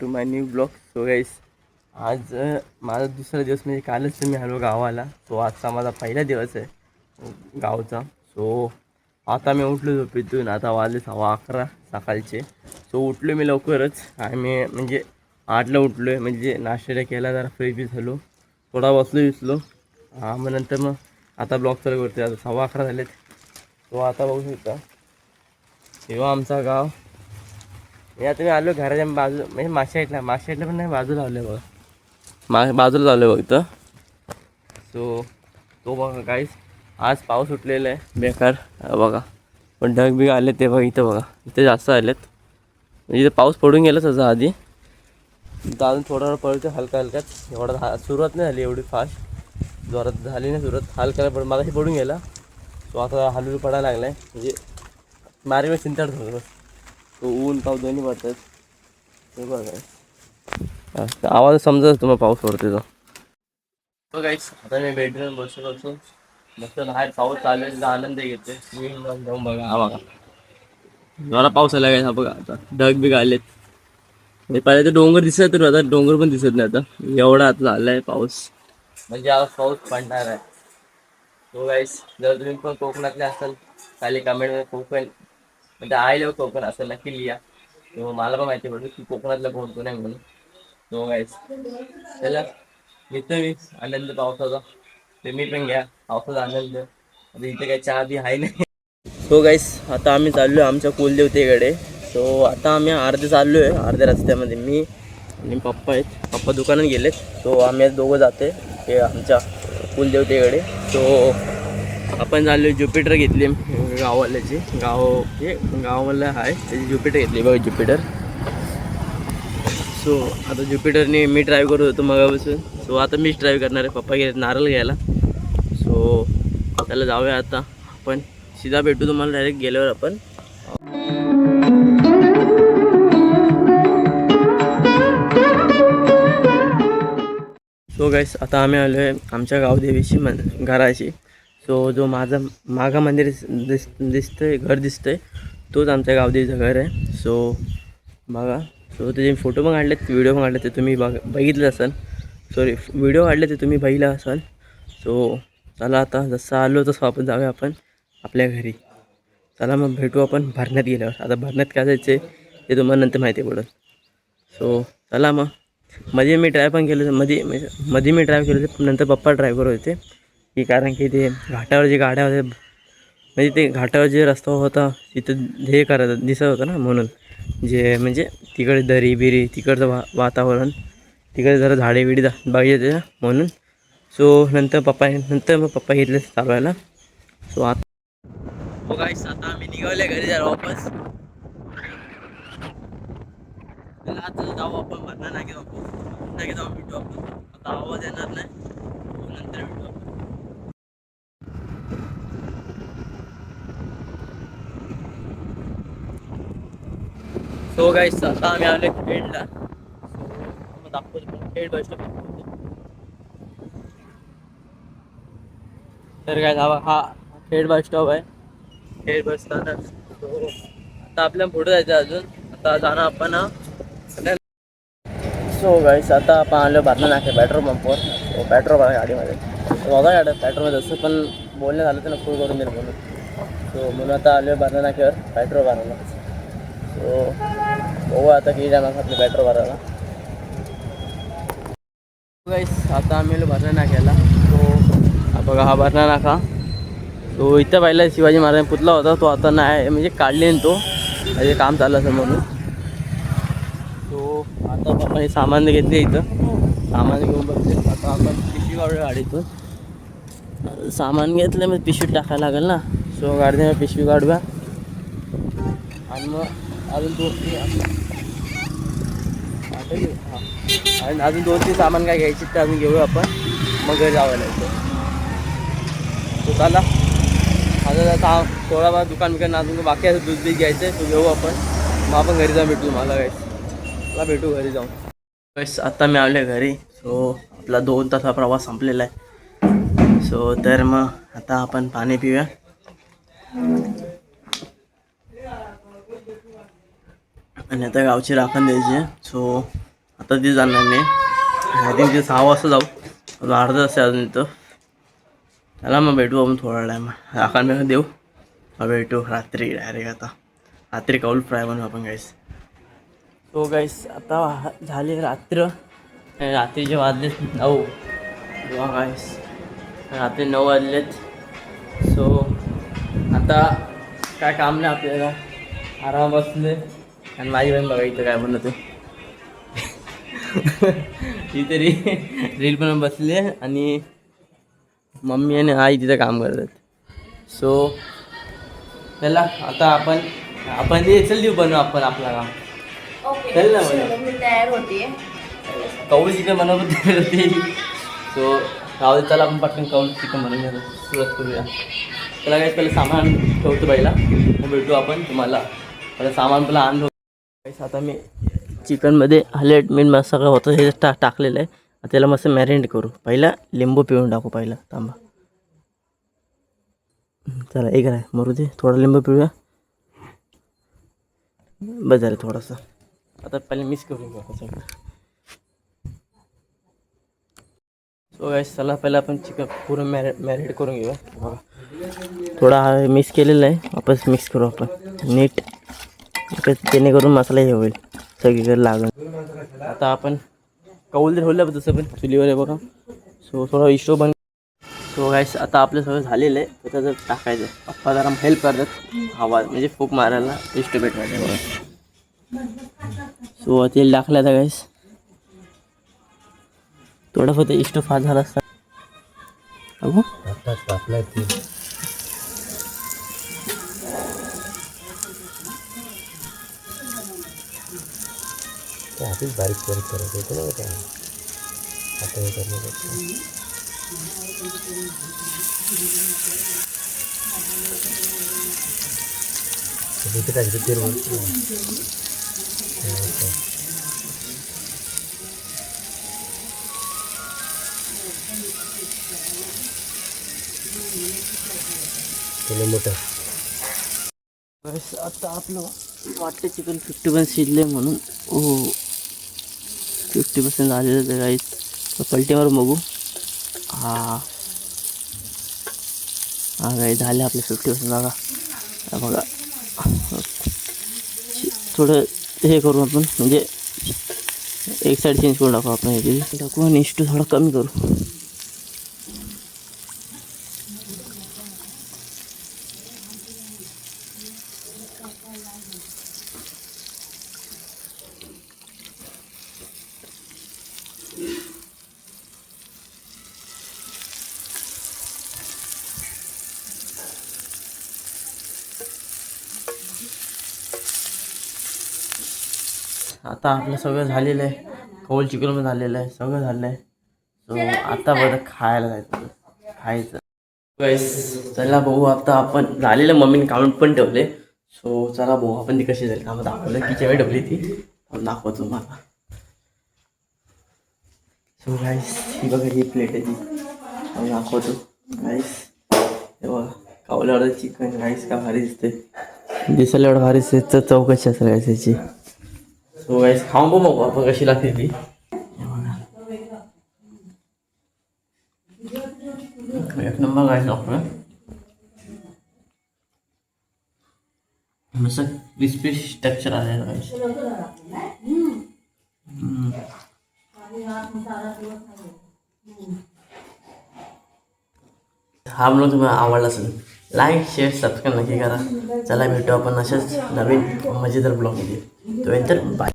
To my new blog. So guys, आज माझा दुसरा दिवस म्हणजे कालच मी आलो गावाला. सो आजचा माझा पहिला दिवस आहे गावचा. सो आता मी उठलो झोपेतून. आता वाजले 11:15 सकाळचे. सो उठलो मी लवकरच. मी म्हणजे 8ला उठलो आहे. म्हणजे नाश्त्याला केला, जरा फ्रेश बी झालो, थोडा बसलो. मग नंतर आता ब्लॉग चालू करते. आता 11:15 झालेत. सो आता बघू शकता तेव्हा आमचा गाव. आता मी आलो घराच्या बाजू, म्हणजे मागच्या पण नाही, बाजूला आलो आहे बघा. बाजूला आलो आहे बघ. सो तो बघा काहीच आज पाऊस उठलेला आहे बेकार बघा. पण ढग बिग आले ते बघा. इथं बघा, इथे जास्त आलेत. म्हणजे इथं पाऊस पडून गेलाच असा आधी. इथं अजून थोडा पडतो हलका हलक्यात. एवढा सुरुवात नाही झाली एवढी फास्ट, जोरात झाली नाही सुरुवात. हलका पण मला पडून गेला. तो आता हलू पडायला लागला आहे. म्हणजे मारे चिंताड होतो. तो ऊन पाऊस दोन्ही पडतात. ते बघा आवाज समजत तुम्हाला पाऊस पडते तो. तो गाईस आता मी बेडरूम बसलो मस्त बाहेर पाऊस चालू आहे. आनंद घेते. जाऊन बघा. हा बघा जरा पाऊस आला काय. हा बघा आता ढग बिग आलेत. म्हणजे पहिले तर डोंगर दिसत तर आता डोंगर पण दिसत नाही. आता एवढा आता झालाय पाऊस, म्हणजे आज पाऊस पडणार आहे. तो गाईस जर तुम्ही पण कोकणातले असाल खाली कमेंटमध्ये कोकण म्हणजे आय लव्ह कोकण असं नक्की लिहा. तो मला पण माहिती पडलं की कोकणातला कोण आहे म्हणून. तो गाईस चला घेतो मी आनंद पावसाचा. तुम्ही पण घ्या पावसाचा आनंद. आता इथे काही चहा बी आहे नाही. सो गाईस आता आम्ही चाललो आहे आमच्या कुलदेवतेकडे. सो आता आम्ही अर्धे चाललो आहे. अर्ध्या रस्त्यामध्ये मी आणि पप्पा आहेत. पप्पा दुकानात गेलेत. सो आम्ही दोघं जाते हे आमच्या कुलदेवतेकडे. सो आपण चाललो ज्युपिटर घेतली गाववाल्याची. हे गावाला आहे त्याची ज्युपिटर घेतली बघा ज्युपिटर. सो आता ज्युपिटरने मी ड्राईव्ह करत होतो मगापासून. सो आता मीच ड्राईव्ह करणार आहे. पप्पा गेले नारळ घ्यायला. सो त्याला जाऊया आता आपण. सीधा भेटू तुम्हाला डायरेक्ट गेल्यावर आपण. सो गाईस आता आम्ही आलो आहे आमच्या गावदेवीची घराची. सो जो माझं मागं मंदिर दिसतंय घर दिसतंय तोच आमच्या गावदेवीचं घर आहे. सो बघा. सो त्याचे फोटो पण काढलेत, व्हिडिओ पण काढले, ते तुम्ही बघितलं असाल. सॉरी व्हिडिओ काढले ते तुम्ही बघितलं असाल. सो चला आता जसं आलो तसं आपण जाऊया आपण आपल्या घरी. चला मग भेटू आपण भरण्यात गेल्यावर. आता भरण्यात काय जायचं आहे ते तुम्हाला नंतर माहिती पडेल. सो चला मग. मध्ये मी ड्राईव्ह पण केलं मध्ये मी ड्राईव्ह केलं होते. नंतर पप्पा ड्रायव्हर होते की कारण की ते घाटावर जे गाड्या होत्या म्हणजे ते घाटावर जे रस्ता होता तिथं हे करायचं दिसत होतं ना, म्हणून जे म्हणजे तिकडे दरी बिरी तिकडचं वातावरण तिकडे जरा झाडे बिडी बघायचे म्हणून. सो नंतर मग पप्पा घेतले चालवायला. सो आता गाईस आता आम्ही निघाले घरी जरा वापस. आता जाऊ आपण भरणा नाके जाऊ भेटू आपण. आता आवाज येणार नाही, नंतर भेटू आपण. सो गाईस आता आम्ही आलो खेडला. सो दाखवतो खेड बस स्टॉप. तर काय जावा हा खेड बस स्टॉप आहे. खेड बस स्थानक. सो आता आपल्याला पुढे जायचं अजून. आता जाणं आपण. सो गाईस आता आपण आलो भरणा नाके पेट्रोल पंपवर. सो पेट्रोल बघा गाडीमध्ये. बघा गाड्या पेट्रोलमध्ये असं पण बोलणं झालं तर फुल करून देईल म्हणून. सो म्हणून आता आलो आहे भरणा नाक्यावर पेट्रोल भरायला. सो बघू आता किती जाणार आपलं पेट्रोल भरायला. गाईस आता आम्ही आलो भरणा नाक्याला. सो बघा हा भरणा नाका. तो इथं पहिला शिवाजी महाराज पुतला होता, तो आता नाही म्हणजे काढले तो म्हणजे काम चाललं असं म्हणून. सो आता आपण हे सामान घेतले इथं. सामान घेऊन बघते. आता आपण पिशवी काढूया गाडीतून. सामान घेतलं मग पिशवीत टाकायला लागेल ना. सो गाडीने पिशवी काढूया आणि मग अजून आणि अजून 2-3 सामान काय घ्यायची ते अजून घेऊया आपण. मग घरी जावं लागतं. तो चला आता थोडा दुकान बिकान अजून बाकी असं दूध बीध घ्यायचं आहे तो घेऊ आपण. मग आपण घरी जाऊन भेटू. मला भेटू घरी जाऊन. बस आता मी आलो घरी. सो आपला 2 तासाचा प्रवास संपलेला आहे. सो तर मग आता आपण पाणी पिऊया. आणि आता गावची राखण द्यायची आहे. सो आता ती जाणार मी आय थिंक ते 6 वाजता जाऊ अर्धा तास आहे अजून इथं. चला मग भेटू आपण थोडा टाईम आकांबे देऊ मग भेटू रात्री डायरेक्ट. आता रात्री कौल फ्राय बनवू आपण गाईस. सो गाईस आता झाले रात्रीचे वाजलेत 9. गाईस रात्री 9 वाजलेत. सो आता काय काम नाही आपल्याला आराम बसले आणि माझी बहीण बघा इथं काय बनवते ती तरी रील पण बसले आणि मम्मी आणि आई तिथं काम करतात. सो त्याला आता आपण ते चल देऊ बनवू आपण आपला काम. चल ना तयार होते कौल चिकन बनवत तयार होते. सो राहू चला आपण पटकन कौल चिकन बनवून सुरुवात करूया. त्याला काय पहिलं सामान ठेवतो पहिला मग भेटू आपण तुम्हाला. पहिलं सामान पहिला आणलं काहीच. आता मी चिकनमध्ये हळद मीठ मसाला होतं हे टाकलेलं आहे. त्याला मस्त मॅरिनेट करू. पहिला लिंबू पिळून टाकू पहिला. थांबा चला एक आहे मरू दे थोडा लिंबू पिळूया बस झालं थोडंसं. आता पहिले मिक्स करून घेऊ सगळं. सो गाईस चला पहिला आपण चिकन पूर्ण मॅरिनेट करून घेऊया. बघा थोडा मिक्स केलेला आहे वापस मिक्स करू आपण नीट जेणेकरून मसाला हे होईल सगळीकडे लागेल. आता आपण कौल ठेवलं तसं पण चुलीवर आहे बघा. सो थोडा इशो बन. सो गाईस आता आपलं सगळं झालेलं आहे तर त्याचं टाकायचं. पप्पा जरा हेल्प करतात आवाज म्हणजे फूक मारायला इष्टो भेटवायचं बघा. सो तेल टाकलं आता गाईस थोडं फक्त इष्टो फास्ट झाला असता. अगो टाकलाय तेल आधीच बारीक करायचं होतं ना काय आता हे करण्यापेक्षा. इथे टाकायचं तेल मोठं. आता आपलं वाटतं चिकन 50% शिजले म्हणून. हो 50% झालेलं आहे गाईस. पलटीवर बघू. हा गाई झाले आपले 50% बघा. बघा थोडं हे करू आपण म्हणजे एक साईड चेंज करून टाकू आपण. हे टाकू आणि इष्टू थोडा कमी करू. आता आपलं सगळं झालेलं आहे. कौल चिकन पण झालेलं आहे. सगळं झालं आहे. सो आता बघा खायला जायचं खायचं गाईस. चला बघू आता आपण झालेलं मम्मीने काढून पण ठेवले. सो चला बघू आपण ती कशी जाईल कामं दाखवलं किती वेळ ठेवली ती दाखवतो तुम्हाला. सो गाईस ही बघा ही प्लेट आहे ती दाखवतो गाईस. हे बघा कावल्यावर चिकन गाईस का भारी दिसते. दिसायला एवढं भारी दिसते तर चौकशी असेल गाईस याची. सो गाईस खाऊन बघू मग आपण कशी लागते ती. एक नंबर गाईस लागतो. मस्त क्रिस्पी टेक्स्चर आहे गाईस. हा ब्लॉग तुम्हाला आवडला असेल लाईक शेअर सबस्क्राईब नक्की करा. चला भेटू आपण अशाच नवीन मजेदार ब्लॉगमध्ये. तो नंतर बाय.